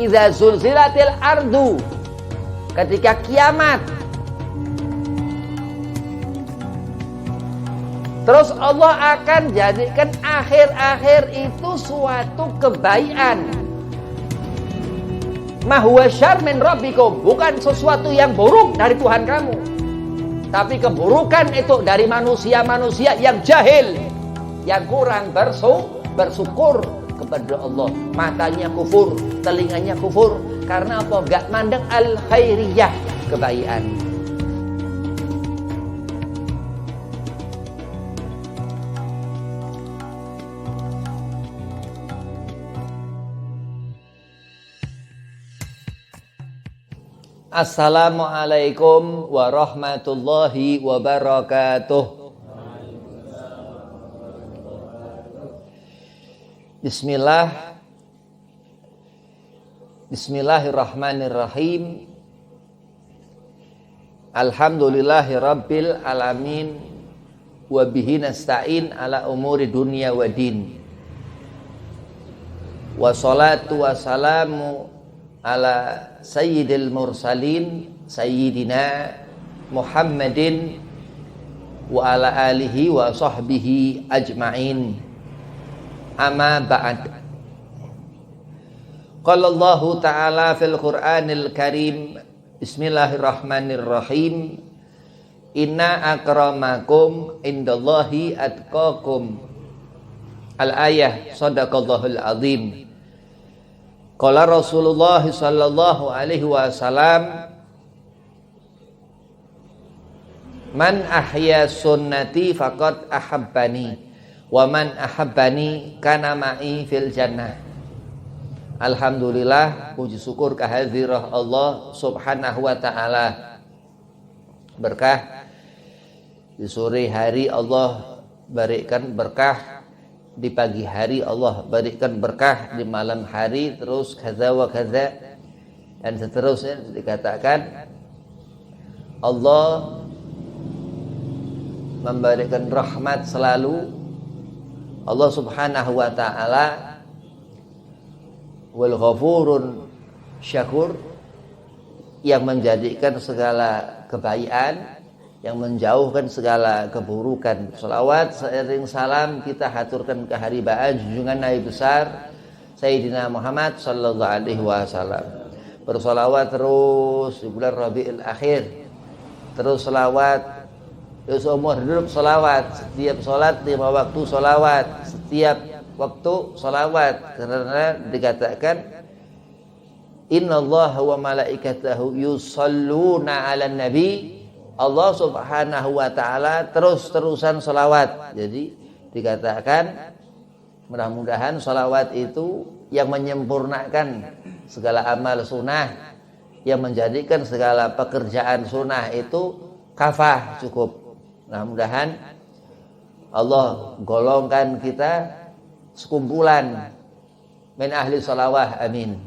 idza zulzilatil ardu, ketika kiamat. Terus Allah akan jadikan akhir-akhir itu suatu kebaikan. Ma huwa syarr min rabbikum, bukan sesuatu yang buruk dari Tuhan kamu, tapi keburukan itu dari manusia-manusia yang jahil, yang kurang bersyukur kepada Allah. Matanya kufur, telinganya kufur. Karena apa? Gak mandang al-khairiyah, kebaikan. Assalamualaikum warahmatullahi wabarakatuh. Bismillahirrahmanirrahim. Alhamdulillahi rabbil alamin. Wa bihi nasta'in ala umuri dunya wa din. Wassalatu wassalamu ala sayyidil mursalin sayyidina Muhammadin wa ala alihi wa sahbihi ajma'in. Amma ba'd. Qala Allah ta'ala fil Qur'anil Karim, bismillahirrahmanirrahim, inna akramakum indallahi atqakum. Al-ayah, sadaqallahul azim. Qala Rasulullah sallallahu alaihi wasallam, man ahya sunnati faqad ahabbani wa man ahabbani kana ma'i fil jannah. Alhamdulillah, puji syukur kehadirat Allah subhanahu wa ta'ala. Berkah di sore hari Allah berikan berkah, di pagi hari Allah berikan berkah, di malam hari terus kaza wa kaza dan seterusnya. Dikatakan Allah memberikan rahmat selalu. Allah subhanahu wa ta'ala wal ghafurun syakur, yang menjadikan segala kebaikan, yang menjauhkan segala keburukan. Salawat seiring salam kita haturkan keharibaan junjungan Nabi besar Sayyidina Muhammad sallallahu alaihi wasallam. Bersalawat terus di bulan Rabiul Akhir, terus salawat seumur hidup, salawat setiap salat 5 waktu, salawat setiap waktu, salawat. Karena dikatakan innallaha wa malaikatahu yusalluna 'alan nabi. Allah subhanahu wa ta'ala terus-terusan salawat. Jadi dikatakan mudah-mudahan salawat itu yang menyempurnakan segala amal sunnah, yang menjadikan segala pekerjaan sunnah itu kafah, cukup. Mudah-mudahan Allah golongkan kita sekumpulan min ahli salawah, amin.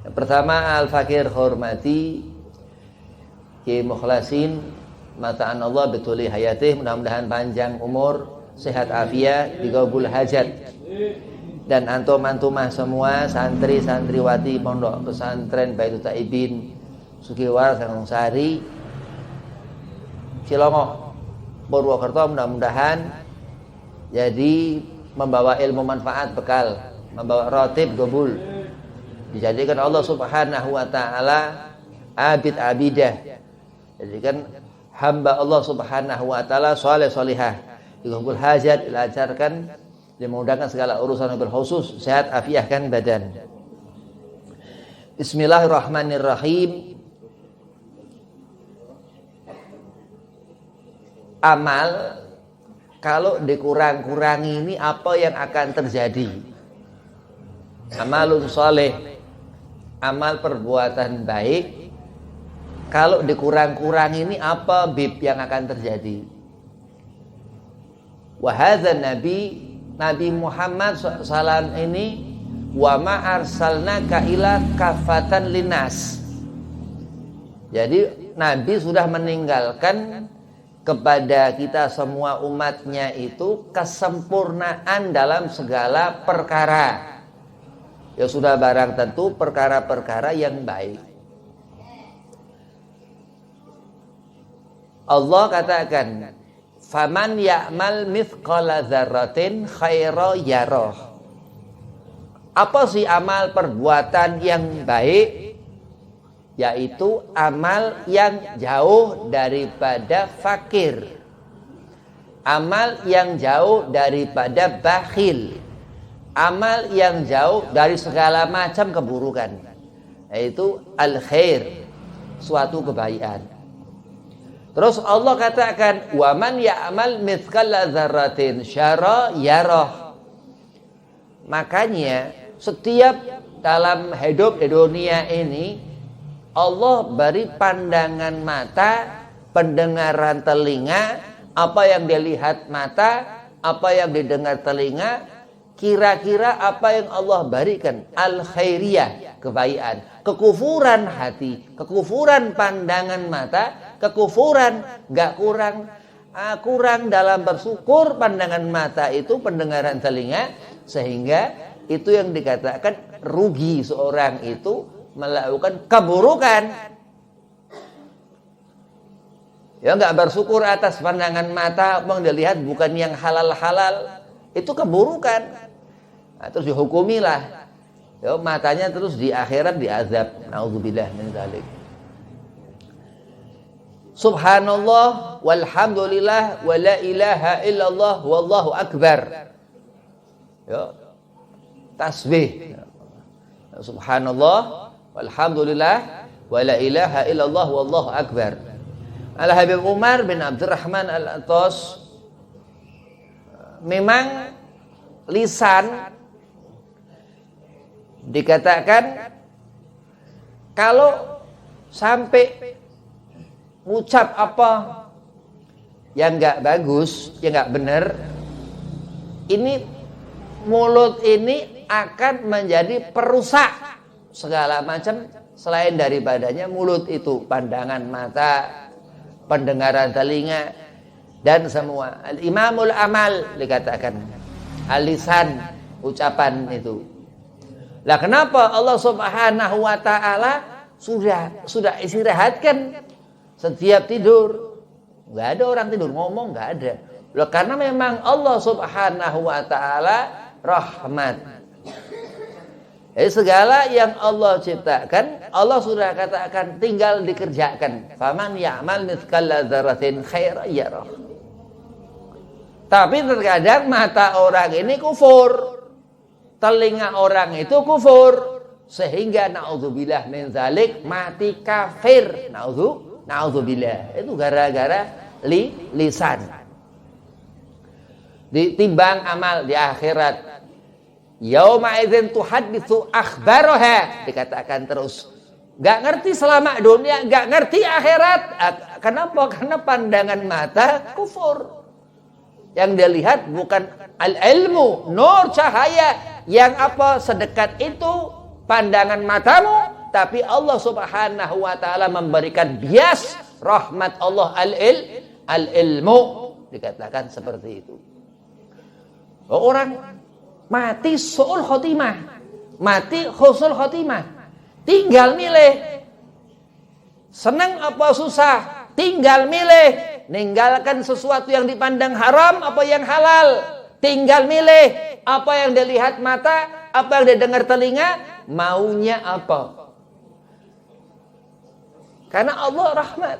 Yang pertama, al-fakir hormati Ki Mukhlasin, mataan Allah betuli hayatih, mudah-mudahan panjang umur, sehat afiat, digabul hajat. Dan antum-antumah semua santri-santriwati pondok pesantren Baitul Taibin Sukiwar Sangungsari Cilongok Purwokerto, mudah-mudahan jadi membawa ilmu manfaat, bekal, membawa rotib gabul, dijadikan Allah subhanahu wa ta'ala abid abidah, jadikan hamba Allah subhanahu wa ta'ala soleh solihah, digabul hajat, dilancarkan, dimudahkan segala urusan bil khusus, sehat afiahkan badan. Bismillahirrahmanirrahim. Amal kalau dikurang-kurangi ini apa yang akan terjadi? Amalun soleh, amal perbuatan baik, kalau dikurang-kurangi ini apa bib yang akan terjadi? Wahadza Nabi Muhammad SAW ini wa ma arsalnaka ila kafatan linnas. Jadi Nabi sudah meninggalkan kepada kita semua umatnya itu kesempurnaan dalam segala perkara. Ya sudah barang tentu perkara-perkara yang baik. Allah katakan, faman ya'mal mithqala dzarratin khaira yarah. Apa sih amal perbuatan yang baik? Yaitu amal yang jauh daripada fakir, amal yang jauh daripada bakhil, amal yang jauh dari segala macam keburukan, yaitu al-khair, suatu kebaikan. Terus Allah katakan, wa man ya'mal mithqala dzarratin syarra yarah. Makanya setiap dalam hidup di dunia ini Allah beri pandangan mata, pendengaran telinga, apa yang dilihat mata, apa yang didengar telinga, kira-kira apa yang Allah berikan, al-khairiyah, kebaikan, kekufuran hati, kekufuran pandangan mata, kekufuran gak kurang dalam bersyukur pandangan mata itu, pendengaran telinga, sehingga itu yang dikatakan rugi seorang itu melakukan keburukan. Ya, nggak bersyukur atas pandangan mata, bang dilihat bukan yang halal-halal, itu keburukan. Nah, terus dihukumilah. Ya, matanya terus di akhirat diazab. Nauzubillah min dzalik. Subhanallah walhamdulillah wa la ilaha illallah wallahu akbar. Ya. Tasbih. Subhanallah walhamdulillah wa la ilaha illallah wallahu akbar. Al-Habib Umar bin Abdurrahman Al-Attas, memang lisan dikatakan kalau sampai ngucap apa yang enggak bagus, yang enggak benar, ini mulut ini akan menjadi perusak segala macam selain daripadanya mulut itu, pandangan mata, pendengaran telinga, dan semua. Al-imamul amal dikatakan, al-lisan, ucapan itu. Lah kenapa Allah Subhanahu wa taala sudah istirahatkan setiap tidur? Enggak ada orang tidur ngomong, enggak ada. Loh, karena memang Allah Subhanahu wa taala rahmat. Jadi segala yang Allah ciptakan, Allah sudah katakan tinggal dikerjakan. Faman ya'mal mithqala dzarratin khairan yarah. Tapi terkadang mata orang ini kufur, telinga orang itu kufur, sehingga naudzubillah min dzalik mati kafir. Naudzubillah. Itu gara-gara lisan. Ditimbang amal di akhirat. Yauma idzin tuhadditsu akhbaraha, dikatakan terus. Enggak ngerti selama dunia, enggak ngerti akhirat. Kenapa? Karena pandangan mata kufur. Yang dia lihat bukan al-ilmu, nur, cahaya yang apa sedekat itu pandangan matamu, tapi Allah Subhanahu wa taala memberikan bias rahmat Allah al-ilmu, dikatakan seperti itu. Orang mati su'ul khotimah, mati husnul khotimah, tinggal milih senang apa susah, tinggal milih ninggalkan sesuatu yang dipandang haram apa yang halal, tinggal milih apa yang dilihat mata, apa yang didengar telinga, maunya apa. Karena Allah rahmat.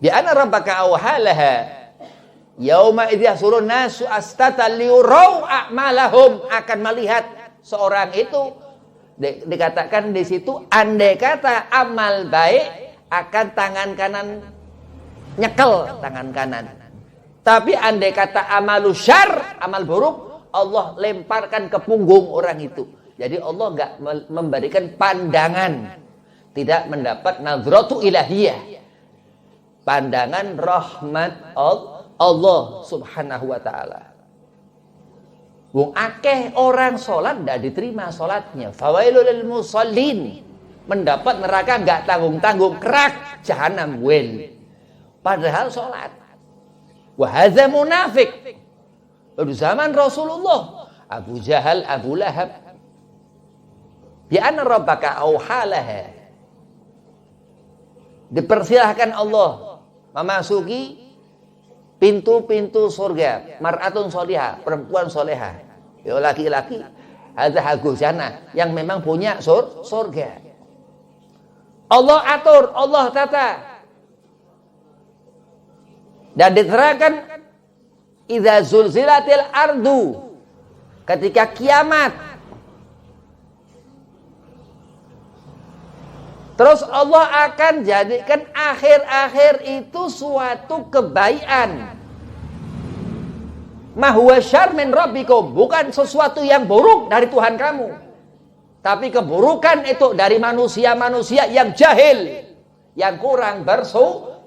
Bi anna rabbaka awhalaha yauma idh yahsurun nasu astatan liyurau a'malahum, akan melihat seorang itu, dikatakan di situ andai kata amal baik akan tangan kanan nyekel tangan kanan, tapi andai kata amalu syar, amal buruk, Allah lemparkan ke punggung orang itu. Jadi Allah enggak memberikan pandangan, tidak mendapat nazratu ilahiyah, pandangan rahmat Allah Subhanahu wa taala. Wong akeh orang salat ndak diterima salatnya. Fawailul lil musallin, mendapat neraka enggak tanggung-tanggung, kerak jahanam wel. Padahal salat. Wa hadza munafik. Di zaman Rasulullah Abu Jahal, Abu Lahab. Bi anna rabbaka auhalaha. Dipersilahkan Allah memasuki pintu-pintu surga. Mar'atun solihah, perempuan solehah. Ya laki-laki, ada hagus jannah yang memang punya surga. Allah atur, Allah tata. Dan diterangkan idza zulzilatil ardu, ketika kiamat. Terus Allah akan jadikan akhir-akhir itu suatu kebaikan. Ma huwa syarr min rabbikum, bukan sesuatu yang buruk dari Tuhan kamu. Tapi keburukan itu dari manusia-manusia yang jahil, yang kurang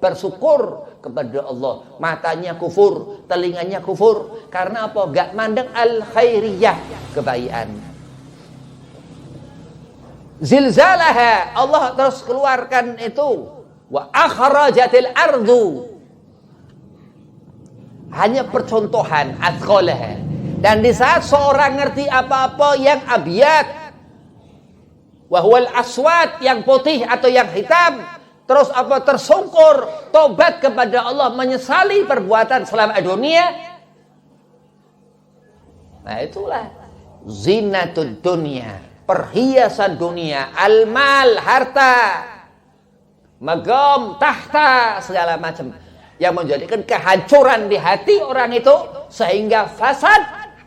bersyukur kepada Allah. Matanya kufur, telinganya kufur. Karena apa? Gak mandang al-khairiyah, kebaikan. Zilzalaha, Allah terus keluarkan itu. Wa akhrajatil ardu. Hanya percontohan, athqalaha. Dan di saat seorang ngerti apa-apa yang abiyat, wahwal aswad, yang putih atau yang hitam, terus apa tersungkur, tobat kepada Allah, menyesali perbuatan selama dunia. Nah itulah zinatud dunia, perhiasan dunia, almal, harta, magam, tahta, segala macam yang menjadikan kehancuran di hati orang itu, sehingga fasad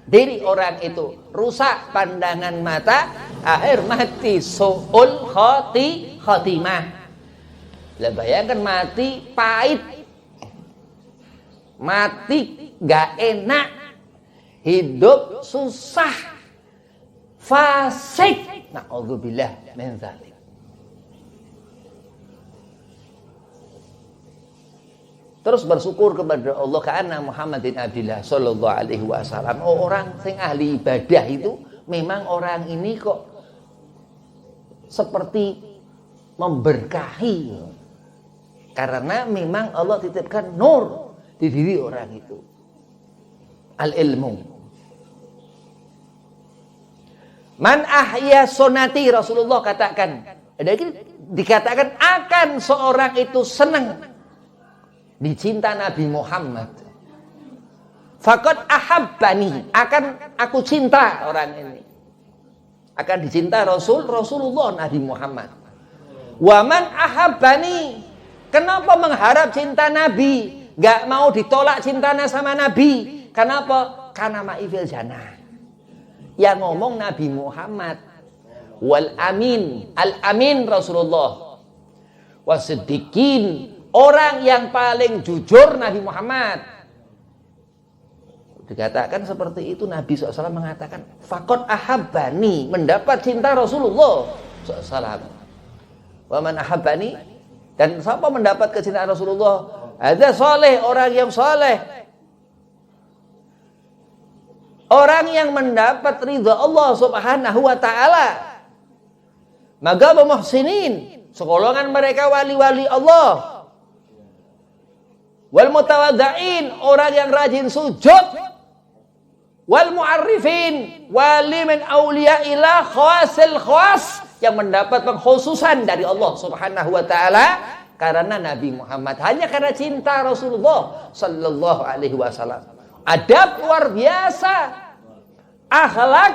diri orang itu, rusak pandangan mata, akhir mati su'ul khotimah. Lah bayangkan mati pahit, mati gak enak, hidup susah, fasik. Na'udzubillah min dzalik. Terus bersyukur kepada Allah karena Muhammadin Abdillah sallallahu alaihi wasallam. Orang yang ahli ibadah itu memang orang ini kok seperti memberkahi. Karena memang Allah titipkan nur di diri orang itu. Al-ilmu. Man ahya sunnati, Rasulullah katakan. Dikatakan akan seorang itu senang dicinta Nabi Muhammad. Faqad ahabbani, akan aku cinta orang ini. Akan dicinta Rasulullah Nabi Muhammad. Wa man ahabbani, kenapa mengharap cinta Nabi? Gak mau ditolak cintanya sama Nabi. Kenapa? Karena ma'ifil jannah. Yang ngomong Nabi Muhammad. Wal amin, al amin Rasulullah. Wasiddiqin, orang yang paling jujur Nabi Muhammad. Dikatakan seperti itu, Nabi SAW mengatakan faqad ahabbani, mendapat cinta Rasulullah SAW. Wa man ahabbani, dan siapa mendapat kecintaan Rasulullah? Ada soleh, orang yang soleh, orang yang mendapat ridha Allah Subhanahu wa ta'ala. Maka muhsinin, segolongan mereka wali-wali Allah. Wal mutawaddain, orang yang rajin sujud. Wal mu'arrifin, wali min awliya'illah khawasil khawas, yang mendapat pengkhususan dari Allah Subhanahu wa ta'ala karena Nabi Muhammad, hanya karena cinta Rasulullah sallallahu alaihi wasallam. Adab luar biasa, akhlak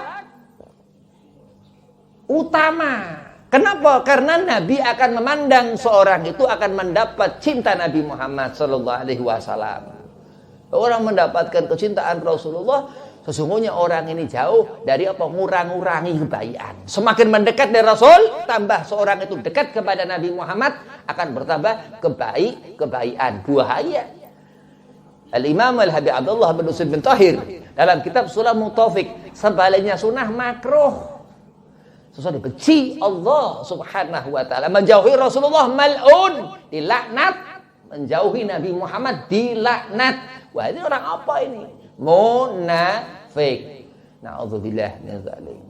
utama. Kenapa? Karena Nabi akan memandang seorang itu akan mendapat cinta Nabi Muhammad sallallahu alaihi wasallam. Orang mendapatkan kecintaan Rasulullah, sesungguhnya orang ini jauh dari apa? Ngurang-ngurangi kebaikan. Semakin mendekat dari Rasul, tambah seorang itu dekat kepada Nabi Muhammad, akan bertambah kebaikan. Dua ayat. Al-Imam Al-Habib Abdullah bin Usaid bin Tahir dalam kitab Surah Mutafik, sebaliknya sunnah makruh. Sesuatu dibenci Allah Subhanahu wa ta'ala. Menjauhi Rasulullah mal'un, dilaknat. Menjauhi Nabi Muhammad dilaknat. Wah, ini orang apa ini? Munafik. Na'udzubillah min dzalik.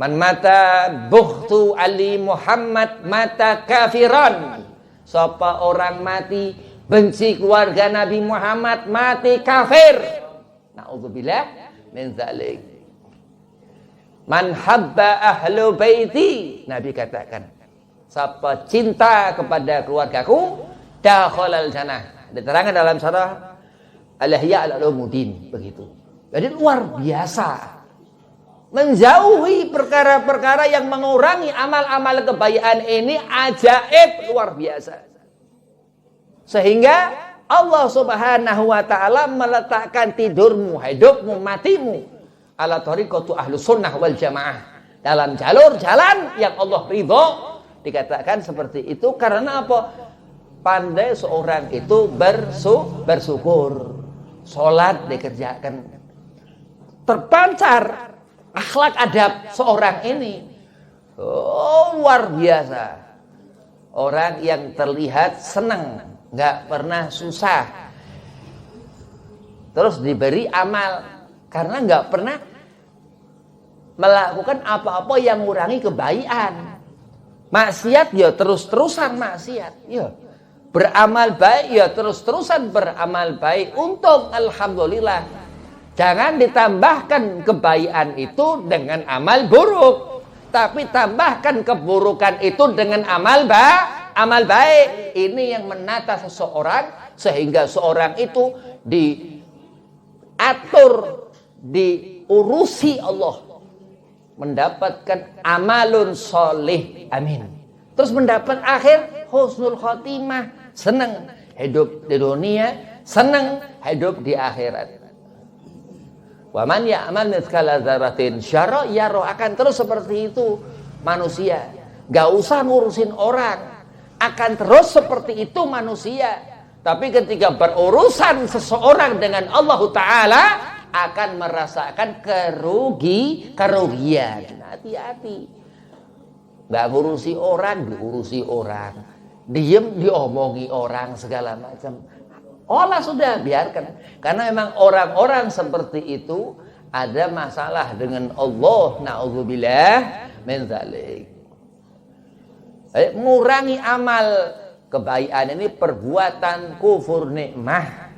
Man mata bughtu Ali Muhammad mata kafiran. Siapa orang mati benci keluarga Nabi Muhammad, mati kafir. Na'udzubillah min dzalik. Man habba ahlu baiti, Nabi katakan, siapa cinta kepada keluargaku, dakhalal jannah. Diterangkan dalam surah Al-Ihya al-Ulumuddin begitu. Jadi luar biasa. Menjauhi perkara-perkara yang mengurangi amal-amal kebaikan ini ajaib luar biasa. Sehingga Allah Subhanahu wa taala meletakkan tidurmu, hidupmu, matimu ala thariqatu ahlus sunnah wal jamaah, dalam jalur jalan yang Allah ridho. Dikatakan seperti itu karena apa? Pandai seorang itu bersyukur. Salat dikerjakan, terpancar akhlak adab seorang ini, luar biasa. Orang yang terlihat senang, nggak pernah susah, terus diberi amal karena nggak pernah melakukan apa-apa yang mengurangi kebaikan. Maksiat ya terus-terusan maksiat, ya. Beramal baik ya terus-terusan beramal baik. Untung alhamdulillah. Jangan ditambahkan kebaikan itu dengan amal buruk, tapi tambahkan keburukan itu dengan amal baik. Ini yang menata seseorang sehingga seorang itu diatur, diurusi Allah, mendapatkan amalun solih, amin. Terus mendapat akhir husnul khotimah, senang hidup di dunia, senang hidup di akhirat. Wa man ya'mal mithqala dzarratin syarra yarah, akan terus seperti itu manusia. Gak usah ngurusin orang, akan terus seperti itu manusia. Tapi ketika berurusan seseorang dengan Allah Ta'ala, akan merasakan kerugian. Hati-hati. Gak ngurusi orang, diurusi orang. Diem, diomongi orang, segala macam. Olah sudah, biarkan. Karena memang orang-orang seperti itu ada masalah dengan Allah. Na'udzubillah min dzalik. Mengurangi amal kebaikan ini perbuatan kufur nikmah.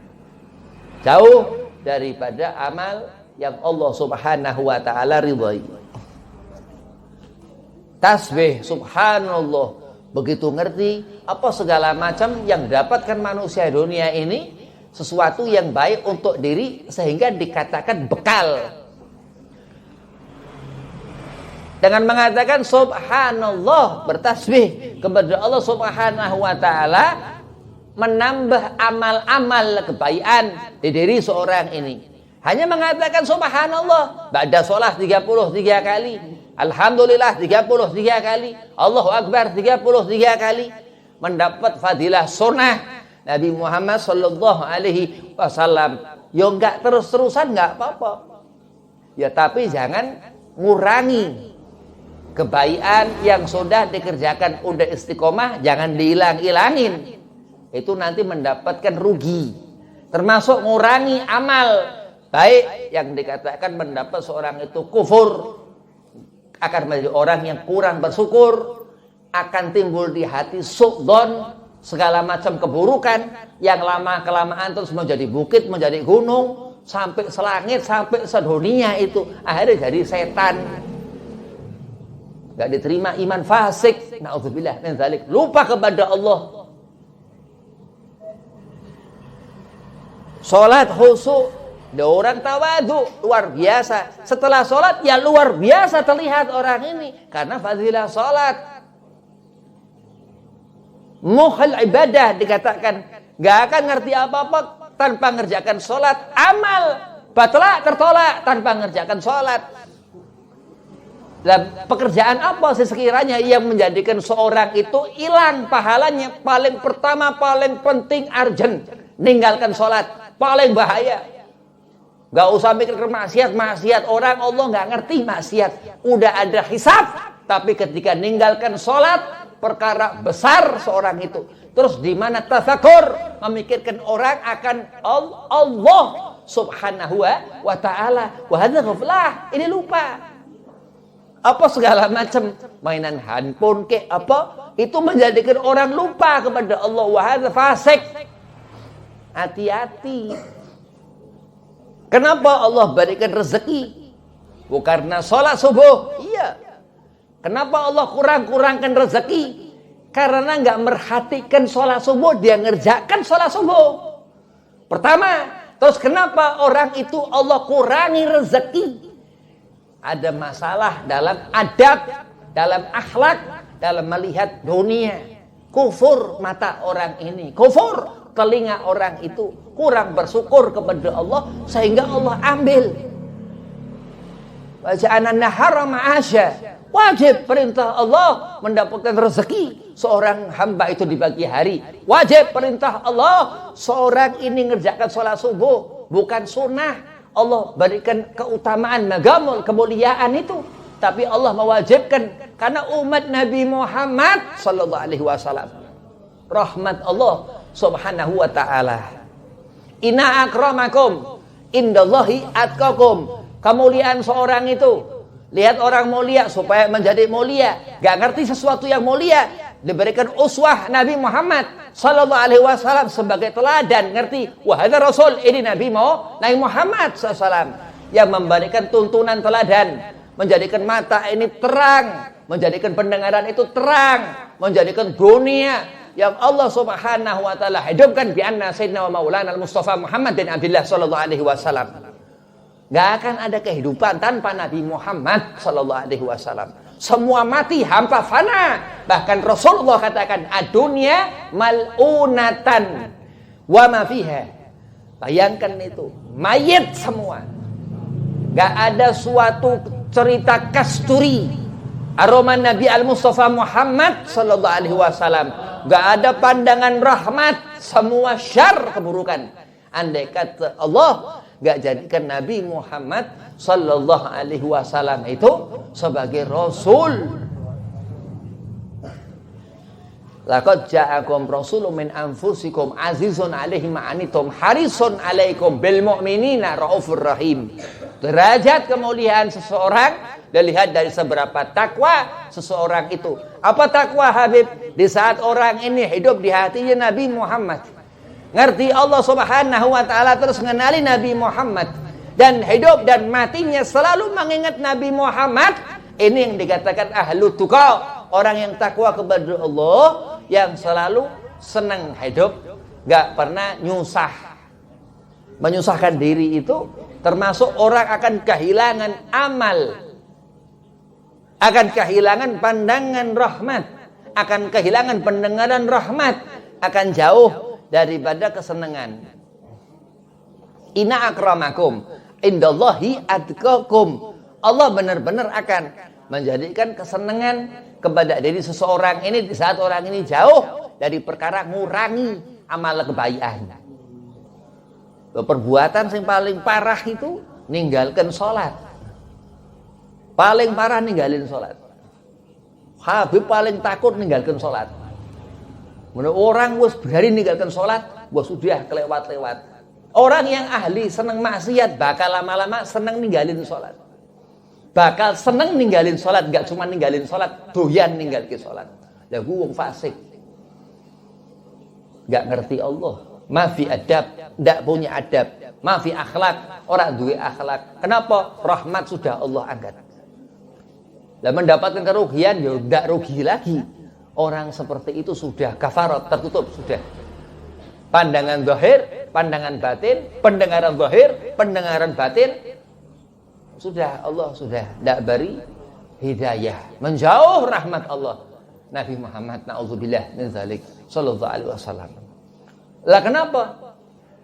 Jauh daripada amal yang Allah Subhanahu wa taala ridhai. Tasbih, subhanallah, begitu ngerti apa segala macam yang dapatkan manusia dunia ini sesuatu yang baik untuk diri sehingga dikatakan bekal. Dengan mengatakan subhanallah, bertasbih kepada Allah Subhanahu wa taala, menambah amal-amal kebaikan di diri seorang ini. Hanya mengatakan subhanallah, ba'da sholat 33 kali, alhamdulillah 33 kali, Allahu Akbar 33 kali, mendapat fadilah sunnah Nabi Muhammad sallallahu alaihi wasallam. Ya enggak terus-terusan enggak apa-apa. Ya tapi jangan ngurangi kebaikan yang sudah dikerjakan, udah istiqomah, jangan dihilang-hilangin. Itu nanti mendapatkan rugi. Termasuk ngurangi amal baik yang dikatakan mendapat seorang itu kufur, akan menjadi orang yang kurang bersyukur, akan timbul di hati su'dzon, segala macam keburukan yang lama-kelamaan terus menjadi bukit, menjadi gunung, sampai selangit, sampai sedunia itu. Akhirnya jadi setan. Gak diterima iman fasik. Na'udzubillah min dzalik. Lupa kepada Allah. Salat khusyuk. Ada orang tawadu luar biasa. Setelah sholat ya luar biasa terlihat orang ini karena fadilah sholat. Muhal ibadah dikatakan gak akan ngerti apa-apa tanpa ngerjakan sholat. Amal batla tertolak tanpa ngerjakan sholat. Dan pekerjaan apa sih sekiranya yang menjadikan seorang itu hilang pahalanya? Paling pertama, paling penting, urgent, ninggalkan sholat. Paling bahaya. Gak usah mikir ke maksiat orang, Allah gak ngerti maksiat. Udah ada hisab, tapi ketika ninggalkan sholat, perkara besar seorang itu. Terus di mana tafakur, memikirkan orang akan Allah Subhanahu wa taala. Wa hadza ghaflah, ini lupa. Apa segala macam mainan handphone ke apa, itu menjadikan orang lupa kepada Allah. Wa hadza fasik. Hati-hati. Kenapa Allah berikan rezeki? Bukan karena sholat subuh. Iya. Kenapa Allah kurangkan rezeki? Karena nggak merhatikan sholat subuh, dia ngerjakan sholat subuh. Pertama, terus kenapa orang itu Allah kurangi rezeki? Ada masalah dalam adab, dalam akhlak, dalam melihat dunia. Kufur mata orang ini, kufur telinga orang itu, kurang bersyukur kepada Allah sehingga Allah ambil. Waja'ana nahara ma'asya. Wajib perintah Allah mendapatkan rezeki seorang hamba itu di pagi hari. Wajib perintah Allah seorang ini ngerjakan sholat subuh, bukan sunnah. Allah berikan keutamaan, magamul, kemuliaan itu. Tapi Allah mewajibkan karena umat Nabi Muhammad sallallahu alaihi wasallam. Rahmat Allah subhanahu wa ta'ala. Inna akramakum indallahi atqakum. Kemuliaan seorang itu, lihat orang mulia supaya menjadi mulia. Gak ngerti sesuatu yang mulia, diberikan uswah Nabi Muhammad sallallahu alaihi wasallam sebagai teladan. Ngerti, wah ada Rasul, ini Nabi Muhammad SAW yang memberikan tuntunan teladan. Menjadikan mata ini terang, menjadikan pendengaran itu terang, menjadikan dunia yang Allah subhanahu wa ta'ala hidupkan bi anna sayyidina wa maulana al-Mustafa Muhammad bin Abdullah sallallahu alaihi wasallam. Gak akan ada kehidupan tanpa Nabi Muhammad sallallahu alaihi wasallam. Semua mati, hampa, fana. Bahkan Rasulullah katakan ad-dunya mal'unatan wa ma fiha. Bayangkan itu, mayit semua. Gak ada suatu cerita kasturi aroma Nabi al-Mustafa Muhammad sallallahu alaihi wasallam. Gak ada pandangan rahmat, semua syar, keburukan. Andai kata Allah gak jadikan Nabi Muhammad sallallahu alaihi wasallam itu sebagai rasul. Laqad ja'akum rasulun min anfusikum azizun 'alaihi ma anitum harisun 'alaikum bil mu'minina raufur rahim. Derajat kemuliaan seseorang dilihat dari seberapa takwa seseorang itu. Apa takwa, Habib? Di saat orang ini hidup di hatinya Nabi Muhammad, ngerti Allah subhanahu wa ta'ala, terus mengenali Nabi Muhammad, dan hidup dan matinya selalu mengingat Nabi Muhammad. Ini yang dikatakan ahlu tuqa, orang yang takwa kepada Allah, yang selalu senang hidup, gak pernah nyusah. Menyusahkan diri itu termasuk orang akan kehilangan amal, akan kehilangan pandangan rahmat, akan kehilangan pendengaran rahmat, akan jauh daripada kesenangan. Inna akramakum indallahi atqakum. Allah benar-benar akan menjadikan kesenangan kepada diri seseorang ini di saat orang ini jauh dari perkara ngurangi amal kebaikan. Perbuatan yang paling parah itu ninggalkan sholat. Paling parah ninggalin sholat. Habib paling takut ninggalkan sholat. Menurut orang wis berani ninggalkan sholat, wah sudah kelewat-lewat. Orang yang ahli seneng maksiat bakal lama-lama seneng ninggalin sholat. Bakal seneng ninggalin sholat, gak cuma ninggalin sholat, doyan ninggalin sholat. Lah wong fasik, gak ngerti Allah. Mafi adab, tidak punya adab. Mafi akhlak, orang duwe akhlak. Kenapa? Rahmat sudah Allah angkat. Dan mendapatkan kerugian, ya tidak rugi lagi. Orang seperti itu sudah kafarat, tertutup sudah. Pandangan zahir, pandangan batin, pendengaran zahir, pendengaran batin, sudah Allah sudah tidak beri hidayah, menjauh rahmat Allah. Nabi Muhammad na'udzubillah min dzalik sallallahu alaihi wasallam. Lah kenapa?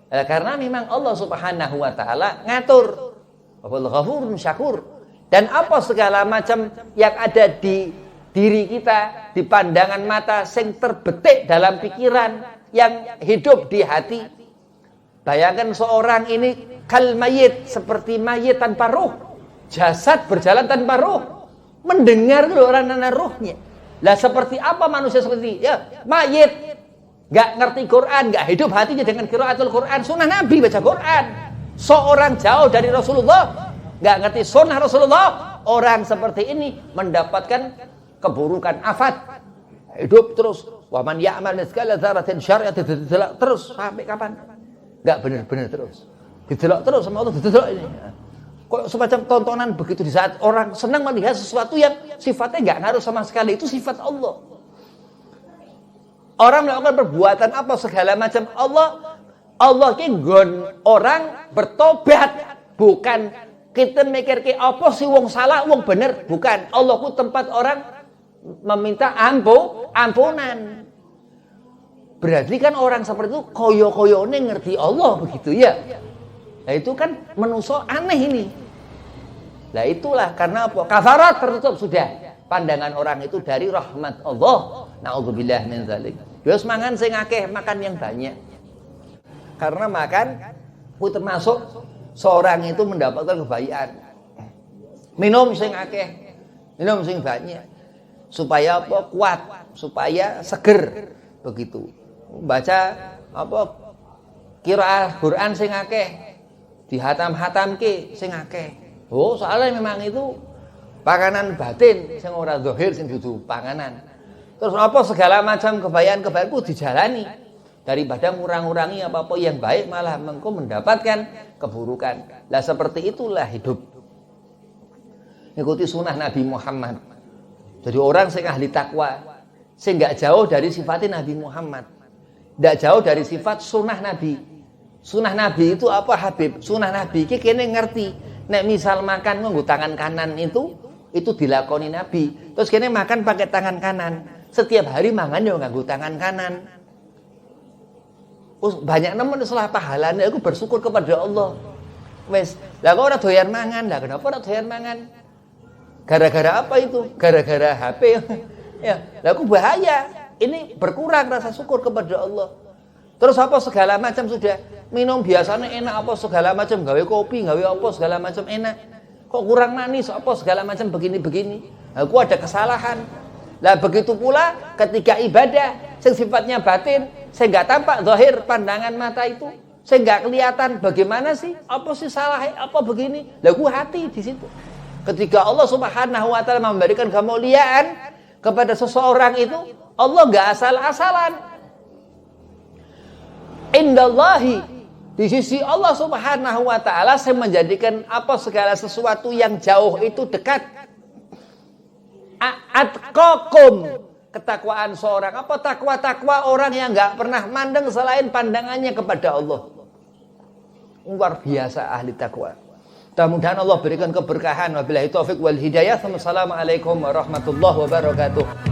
Karena memang Allah subhanahu wa ta'ala ngatur. Wal ghafurun syakur. Dan apa segala macam yang ada di diri kita, di pandangan mata, sing terbetik dalam pikiran, yang hidup di hati. Bayangkan seorang ini kal mayit, seperti mayit tanpa ruh. Jasad berjalan tanpa ruh. Mendengar orang tanpa ruhnya. Lah seperti apa manusia seperti ini? Ya, mayit. Gak ngerti Quran, gak hidup hatinya dengan qiraatul Quran, sunnah Nabi baca Quran. Seorang jauh dari Rasulullah, gak ngerti sunnah Rasulullah, orang seperti ini mendapatkan keburukan, afat. Hidup terus, wa man ya'mal mithqala dzarratin syar'an didelok terus sampai kapan? Gak benar-benar terus. Didelok terus sama Allah, didelok ini. Kok semacam tontonan begitu di saat orang senang melihat sesuatu yang sifatnya nggak ngaruh sama sekali, itu sifat Allah. Orang melakukan perbuatan apa segala macam, Allah ki nggon orang bertobat, bukan kita mikir ki apa sih wong salah wong bener, bukan. Allah ku tempat orang meminta ampunan. Berarti kan orang seperti itu koyo-koyone ngerti Allah begitu ya. Nah itu kan manusia aneh ini. Nah itulah karena apa? Kafarat tertutup sudah pandangan orang itu dari rahmat Allah. Nauzubillah min dzalik. Wis mangan sing akeh, makan yang banyak. Karena makan itu termasuk seorang itu mendapatkan kebaikan. Minum sing akeh, minum sing banyak. Supaya apa? Kuat, supaya seger begitu. Baca apa? Qiraah Quran sing akeh. Dihatam-hatamke sing akeh. Oh, soalnya memang itu panganan batin sing ora zahir sing dudu panganan. Terus apa segala macam kebaikan-kebaikan ku dijalani daripada ngurang-ngurangi apa-apa yang baik malah engkau mendapatkan keburukan. Lah seperti itulah hidup. Ikuti sunnah Nabi Muhammad. Jadi orang sing ahli takwa, sing enggak jauh dari sifatnya Nabi Muhammad. Enggak jauh dari sifat sunnah Nabi. Sunnah Nabi itu apa Habib? Sunnah Nabi iki kene ngerti. Nek misal makan nganggo tangan kanan itu dilakoni Nabi. Terus kene makan pakai tangan kanan. Setiap hari mangan yo nganggo tangan kanan. Banyak nemen salah pahalane aku bersyukur kepada Allah. Wes, lah kok ora doyan mangan? Lah kenapa ora doyan mangan? Gara-gara apa itu? Gara-gara HP. Ya, lah aku bahaya. Ini berkurang rasa syukur kepada Allah. Terus apa segala macam sudah minum biasanya enak apa segala macam, gawe kopi, gawe apa segala macam enak. Kok kurang manis apa segala macam begini-begini. Aku ada kesalahan. Lah begitu pula ketika ibadah yang sifatnya batin, saya enggak tampak zahir pandangan mata itu. Saya enggak kelihatan bagaimana sih? Apa sih salah? Apa begini? Lah aku hati di situ. Ketika Allah Subhanahu wa taala memberikan kemuliaan kepada seseorang itu, Allah enggak asal-asalan. Indallahi, di sisi Allah Subhanahu wa taala saya menjadikan apa segala sesuatu yang jauh itu dekat. Atqakum, ketakwaan seorang. Apa takwa orang yang enggak pernah mandang selain pandangannya kepada Allah. Luar biasa ahli takwa. Mudah-mudahan Allah berikan keberkahan. Wabillahi taufik wal hidayah. Wassalamualaikum warahmatullahi wabarakatuh.